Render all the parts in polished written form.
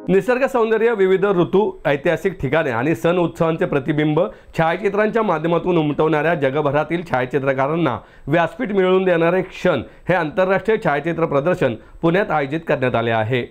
निसर्ग सौंदर्य, विविध ऋतू, ऐतिहासिक ठिकाणे आणि सण उत्सवांचे प्रतिबिंब छायाचित्रांच्या माध्यमातून उमटवणाऱ्या जगभरातील छायाचित्रकारांना व्यासपीठ मिळवून देणारे क्षण हे आंतरराष्ट्रीय छायाचित्र प्रदर्शन पुण्यात आयोजित करण्यात आले आहे।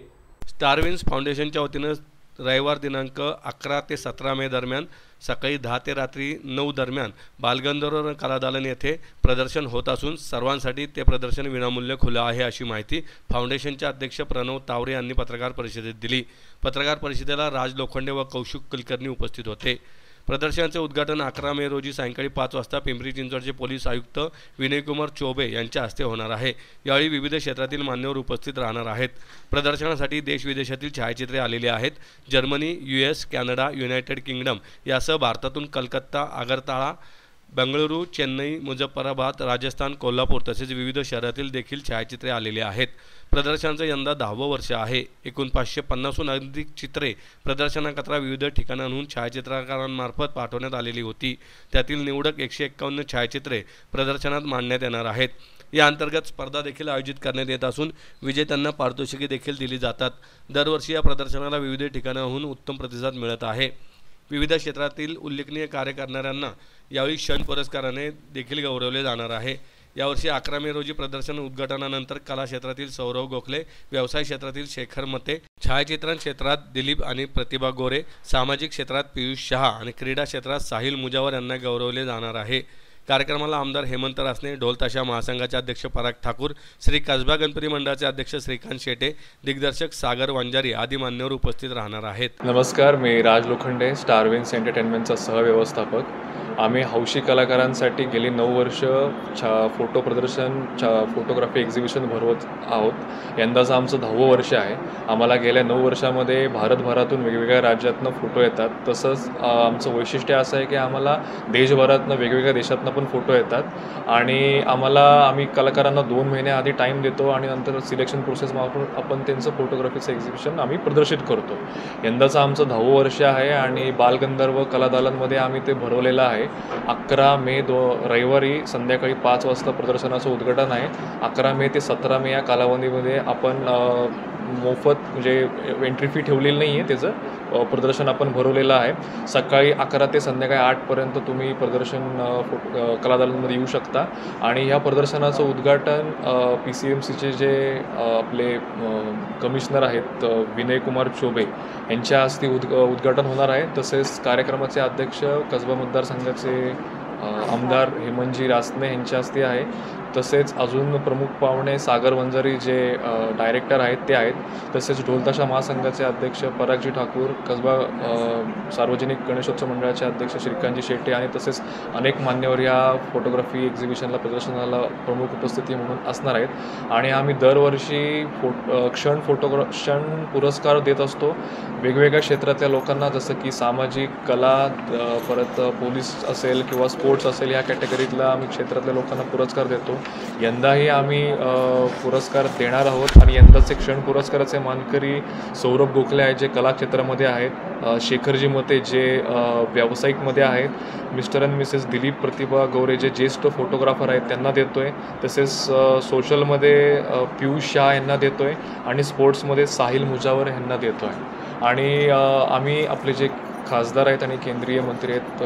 स्टारविन्स फाउंडेशनच्या वतीने रविवार दिनांक 11 ते 17 मे दरम्यान सकाळी 10 ते रात्री 9 दरम्यान बालगंधर्व कलादालन येथे प्रदर्शन होत असून सर्वांसाठी ते प्रदर्शन विनामूल्य खुले आहे अशी माहिती फाउंडेशनचे अध्यक्ष प्रणव तावरे यांनी पत्रकार परिषदेत दिली। पत्रकार परिषदेला राज लोखंडे व कौशिक कुलकर्णी उपस्थित होते। प्रदर्शनाचे उद्घाटन 11 मे रोजी सायंकाळी 5 वाजता पिंपरी चिंचवडचे पोलीस आयुक्त विनयकुमार चौबे यांच्या हस्ते होणार आहे। यावेळी विविध क्षेत्रातील मान्यवर उपस्थित राहणार आहेत। प्रदर्शनासाठी देश-विदेशातील छायाचित्रे आलेली आहेत। Germany, US, Canada, United kingdom यासह भारतातून कलकत्ता, आगरताळा, बेंगळुरू, चेन्नई, मुझफ्फराबाद, राजस्थान, कोल्हापूर तसेच विविध शहरातील देखील छायाचित्रे आलेली आहेत। प्रदर्शनाचं यंदा 10वं वर्ष आहे। एकूण 550हून अधिक चित्रे प्रदर्शनाकरता विविध ठिकाणांहून छायाचित्रकारांमार्फत पाठवण्यात आलेली होती। त्यातील निवडक 151 छायाचित्रे प्रदर्शनात मांडण्यात येणार आहेत। या अंतर्गत स्पर्धा देखील आयोजित करण्यात येत असून विजेत्यांना पारितोषिके देखील दिली जातात। दरवर्षी या प्रदर्शनाला विविध ठिकाणांहून उत्तम प्रतिसाद मिळत आहे। विविध क्षेत्रातील उल्लेखनीय कार्य करणाऱ्यांना यावेळी क्षण पुरस्काराने देखील गौरवले जाणार आहे। यावर्षी 11 मे रोजी प्रदर्शन उद्घाटनानंतर कला क्षेत्रातील सौरव गोखले, व्यवसाय क्षेत्रातील शेखर मते, छायाचित्रण क्षेत्रात दिलीप आणि प्रतिभा गोरे, सामाजिक क्षेत्रात पियुष शहा आणि क्रीडा क्षेत्रात साहिल मुजावर यांना गौरवले जाणार आहे। कार्यक्रमाला आमदार हेमंत रासने, ढोल ताशा महासंघाचे अध्यक्ष पराग ठाकूर, श्री कसबा गणपती मंडळाचे अध्यक्ष श्रीकांत शेटे, दिग्दर्शक सागर वांजारी आदी मान्यवर उपस्थित राहणार आहेत। नमस्कार, मी राज लोखंडे, स्टारविन्स एंटरटेनमेंटचा सहव्यवस्थापक। आम्ही हौशी कलाकारांसाठी गेली 9 वर्ष फोटो प्रदर्शन, फोटोग्राफी एक्झिबिशन भरवत आहोत। यंदाचं आमचं 10वं वर्ष आहे। आम्हाला गेल्या 9 वर्षामध्ये भारतभरातून वेगवेगळ्या राज्यातनं फोटो येतात। तसंच आमचं वैशिष्ट्य असं आहे की आम्हाला देशभरातनं वेगवेगळ्या देशातनं पण फोटो येतात आणि आम्ही कलाकारांना 2 महिन्याआधी टाईम देतो आणि नंतर सिलेक्शन प्रोसेस मागून आपण त्यांचं फोटोग्राफीचं एक्झिबिशन आम्ही प्रदर्शित करतो। यंदाचं आमचं 10वं वर्ष आहे आणि बालगंधर्व कलादालनमध्ये आम्ही ते भरवलेलं आहे। 11 मे रविवारी संध्याकाळी 5 वाजता प्रदर्शनाचं उद्घाटन आहे। 11 मे ते 17 मे या कालावधीमध्ये आपण मोफत म्हणजे एंट्री फी ठेवलेली नाही आहे, त्याचं प्रदर्शन आपण भरवलेलं आहे। सकाळी 11 ते संध्याकाळी 8पर्यंत तुम्ही प्रदर्शन कलादालनमध्ये येऊ शकता आणि ह्या प्रदर्शनाचं उद्घाटन PCMCचे जे आपले कमिशनर आहेत विनयकुमार चौबे यांच्या हस्ते उद्घाटन होणार आहे। तसेच कार्यक्रमाचे अध्यक्ष कसबा मतदारसंघाचे आमदार हेमंतजी रासने यांच्या हस्ते आहे। तसेच अजून प्रमुख पाहुणे सागर वंजारी जे डायरेक्टर आहेत ते आहेत। तसेच ढोल ताशा महासंघाचे अध्यक्ष परागजी ठाकूर, कसबा सार्वजनिक गणेशोत्सव मंडळाचे अध्यक्ष श्रीकांतजी शेट्टे आणि तसेच अनेक मान्यवर या फोटोग्राफी एक्झिबिशनला प्रदर्शनाला प्रमुख उपस्थिती म्हणून असणार आहेत। आणि आम्ही दरवर्षी क्षण पुरस्कार देत असतो वेगवेगळ्या क्षेत्रातल्या लोकांना, जसं की सामाजिक, कला, परत पोलीस असेल किंवा स्पोर्ट्स असेल, या कॅटेगरीतल्या आम्ही क्षेत्रातल्या लोकांना पुरस्कार देतो। यंदाही आम्ही पुरस्कार देणार आहोत आणि यंदाचे क्षण पुरस्काराचे मानकरी सौरभ गोखले आहेत जे कला क्षेत्रामध्ये आहेत, शेखरजी मते जे व्यावसायिकमध्ये आहेत, मिस्टर अँड मिसेस दिलीप प्रतिभा गोरे जे ज्येष्ठ फोटोग्राफर आहेत त्यांना देतोय। तसेच सोशलमध्ये पियुष शहा यांना देतोय आणि स्पोर्ट्समध्ये साहिल मुजावर यांना देतोय। आणि आम्ही आपले जे खासदार आहेत आणि केंद्रीय मंत्री आहेत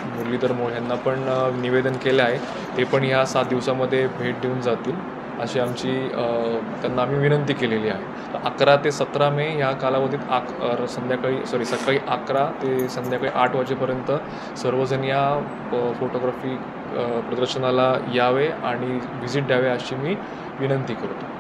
मुरलीधर मोहोळ यांना पण निवेदन केलं आहे, ते पण ह्या 7 दिवसामध्ये भेट देऊन जातील अशी आमची त्यांना आम्ही विनंती केलेली आहे। 11 ते 17 मे ह्या कालावधीत सकाळी 11 ते संध्याकाळी 8 वाजेपर्यंत सर्वजण या फोटोग्राफी प्रदर्शनाला यावे आणि व्हिजिट द्यावे अशी मी विनंती करतो।